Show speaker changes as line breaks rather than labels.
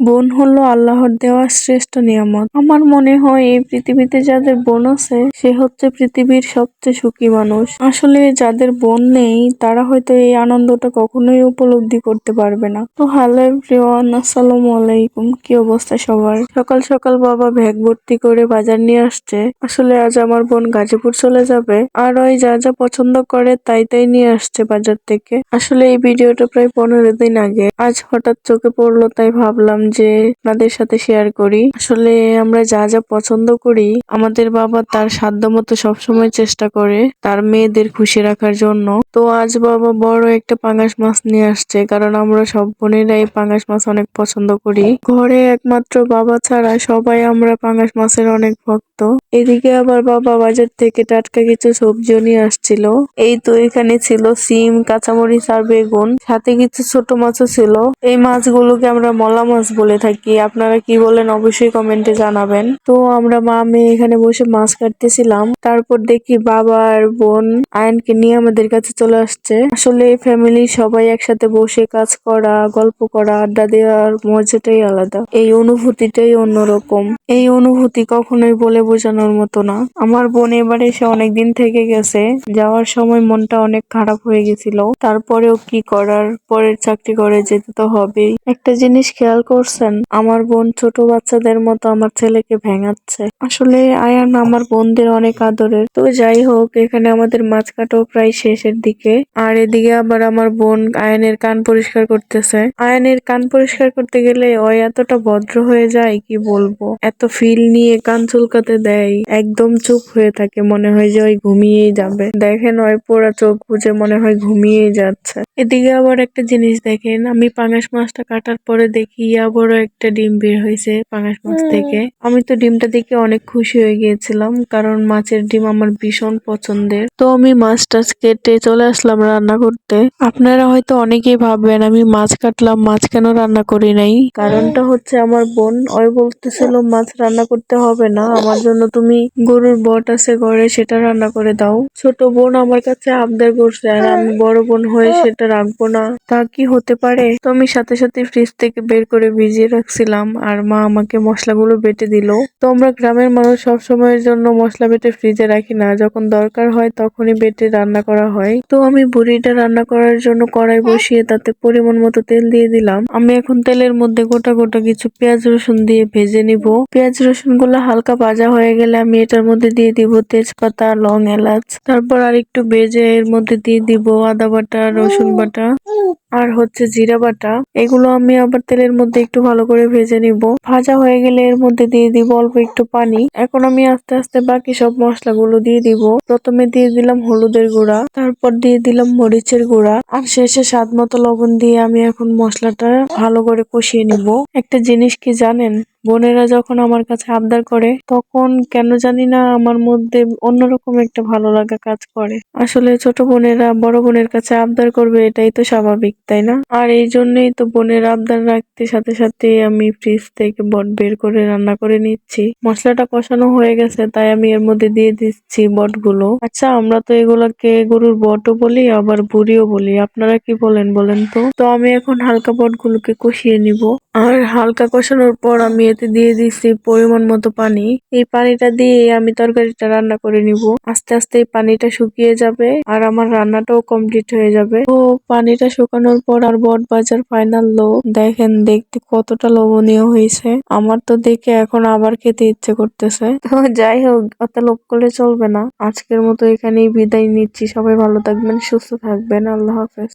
বোন হলো আল্লাহর দেওয়া শ্রেষ্ঠ নিয়ামত। আমার মনে হয় এই পৃথিবীতে যাদের বোন আছে সে হচ্ছে পৃথিবীর সবচেয়ে সুখী মানুষ। আসলে যাদের বোন নেই তারা হয়তো এই আনন্দটা কখনোই উপলব্ধি করতে পারবে না। তো হ্যালো এভরিওয়ান, আসসালামু আলাইকুম। কি অবস্থা সবার? সকাল সকাল বাবা ব্যাগ ভর্তি করে বাজার নিয়ে আসছে। আসলে আজ আমার বোন গাজীপুর চলে যাবে আর ওই যা যা পছন্দ করে তাই তাই নিয়ে আসছে বাজার থেকে। আসলে এই ভিডিওটা প্রায় 15 দিন আগে আজ হঠাৎ চোখে পড়লো, তাই ভাবলাম যে আপনাদের সাথে শেয়ার করি। আসলে আমরা যা যা পছন্দ করি আমাদের বাবা তার সাধ্যমতো সবসময় চেষ্টা করে তার মেয়েদের খুশি রাখার জন্য। তো আজ বাবা বড় একটা পাঙ্গাস মাছ নিয়ে আসছে, কারণ আমরা সব বোনেরা এই পাঙ্গাস মাছ অনেক পছন্দ করি। ঘরে একমাত্র বাবা ছাড়া সবাই আমরা পাঙ্গাস মাছের অনেক ভক্ত। এদিকে আবার বাবা বাজার থেকে টাটকা কিছু সবজিও নিয়ে আসছিল। এই তো এখানে ছিল সিম, কাঁচামরিচ আর বেগুন, সাথে কিছু ছোট মাছও ছিল। এই মাছগুলোকে আমরা মলা মাছ বলে থাকি, আপনারা কি বলেন অবশ্যই কমেন্টে জানাবেন। তো আমরা মা মেয়ে এখানে বসে মাছ কাটতেছিলাম, তারপর দেখি বাবা আর বোন আয়নকে নিয়ে আমাদের কাছে চলে আসছে। আসলে ফ্যামিলি সবাই একসাথে বসে কাজ করা, গল্প করা, আড্ডা দেওয়ার মজাটাই আলাদা। এই অনুভূতিটাই অন্যরকম। এই অনুভূতি কখনোই বলে বোঝানোর মতো না। আমার বোন এবারে এসে অনেকদিন থেকে গেছে, যাওয়ার সময় মনটা অনেক খারাপ হয়ে গেছিল, তারপরেও কি করার, পরের চাকরি করে যেতে তো হবেই। একটা জিনিস খেয়াল করছেন, আমার বোন ছোট বাচ্চাদের মতো আমার ছেলেকে ভেঙাচ্ছে। আসলে আয়ান আমার বোনদের অনেক আদরের। তো যাই হোক, এখানে আমাদের মাছ কাটাও প্রায় শেষের দিকে। আর এদিকে আবার আমার বোন আয়নের কান পরিষ্কার করতেছে। আয়নের কান পরিষ্কার করতে গেলে ও এতটা ভদ্র হয়ে যায় কি বলবো, এত ফিল নিয়ে কান চুলকাতে দেয়, একদম চুপ হয়ে থাকে, মনে হয় যে ওই ঘুমিয়েই যাবে। দেখেন ওই পোড়া চোখ বুঝে মনে হয় ঘুমিয়েই যাচ্ছে। এদিকে আবার একটা জিনিস দেখেন, আমি পাঙ্গাস মাছটা কাটার পরে দেখি বড় একটা ডিম বের হয়েছে পাঙ্গাস মাছ থেকে। আমি তো ডিমটা দেখে অনেক খুশি হয়ে গিয়েছিলাম, কারণ মাছের ডিম আমার ভীষণ পছন্দের। তো আমি মাছটা কেটে চলে আসলাম রান্না করতে। আপনারা হয়তো অনেকেই ভাববেন আমি মাছ কাটলাম, মাছ কেন রান্না করি নাই। কারণটা হচ্ছে আমার বোন ওই বলতেছিল মাছ রান্না করতে হবে না, আমার জন্য তুমি গরুর বট আছে ঘরে সেটা রান্না করে দাও। ছোট বোন আমার কাছে আবদার করছে আর আমি বড় বোন হয়ে সেটা রাখবো না, তা কি হতে পারে। তো আমি সাথে সাথে ফ্রিজ থেকে বের করে ভিজিয়ে রাখছিলাম আর মা আমাকে মশলাগুলো বেটে দিল। তো আমরা গ্রামের মানুষ সব সময়ের জন্য মশলা বেটে ফ্রিজে রাখি না, যখন দরকার হয় তখনই বেটে রান্না করা হয়। তো আমি বুড়িটা রান্না করার জন্য কড়াই বসিয়ে তাতে পরিমাণ মতো তেল দিয়ে দিলাম। আমি এখন তেলের মধ্যে গোটা গোটা কিছু পেঁয়াজ রসুন দিয়ে ভেজে নিব। পেঁয়াজ রসুন গুলো হালকা ভাজা হয়ে গেলে আমি এটার মধ্যে দিয়ে দিব তেজপাতা, লং, এলাচ। তারপর আর একটু ভেজে এর মধ্যে দিয়ে দিব আদা বাটা, রসুন বাটা আর হচ্ছে জিরা বাটা। এগুলো আমি আবার তেলের মধ্যে একটু ভালো করে ভেজে নিব। ভাজা হয়ে গেলে এর মধ্যে দিয়ে দিব অল্প একটু পানি। এখন আমি আস্তে আস্তে বাকি সব মশলাগুলো দিয়ে দিব। প্রথমে দিয়ে দিলাম হলুদের গুঁড়া, তারপর দিয়ে দিলাম মরিচের গুঁড়া আর শেষে স্বাদ মতো লবণ দিয়ে আমি এখন মশলাটা ভালো করে কষিয়ে নিব। একটা জিনিস কি জানেন, বোনেরা যখন আমার কাছে আবদার করে তখন কেন জানি না আমার মধ্যে অন্যরকম একটা ভালো লাগা কাজ করে। আসলে ছোট বোনেরা বড় বোনের কাছে আবদার করবে, এটাই তো স্বাভাবিক, তাই না? আর এই জন্যই তো বোনের আবদার রাখতে সাথে সাথে আমি ফ্রিজ থেকে বট বের করে রান্না করে নিচ্ছি। মশলাটা কষানো হয়ে গেছে, তাই আমি এর মধ্যে দিয়ে দিচ্ছি বটগুলো। আচ্ছা, আমরা তো এগুলাকে গরুর বটও বলি আবার বুড়িও বলি, আপনারা কি বলেন বলেন তো। তো আমি এখন হালকা বটগুলোকে কষিয়ে নিব। আর হালকা কষানোর পর আমি এতে দিয়ে দিচ্ছি পরিমাণ মতো পানি। এই পানিটা দিয়ে আমি তরকারিটা রান্না করে নিব। আস্তে আস্তে এই পানিটা শুকিয়ে যাবে আর আমার রান্নাটাও কমপ্লিট হয়ে যাবে। তো পানিটা শুকানোর পর আর বট ভাজার ফাইনাল লুক দেখেন, দেখতে কতটা লোভনীয় হয়েছে। আমার তো দেখে এখন আবার খেতে ইচ্ছে করতেছে। তো যাই হোক, অত লোভ করলে চলবে না। আজকের মতো এখানেই বিদায় নিচ্ছি। সবাই ভালো থাকবেন, সুস্থ থাকবেন। আল্লাহ হাফেজ।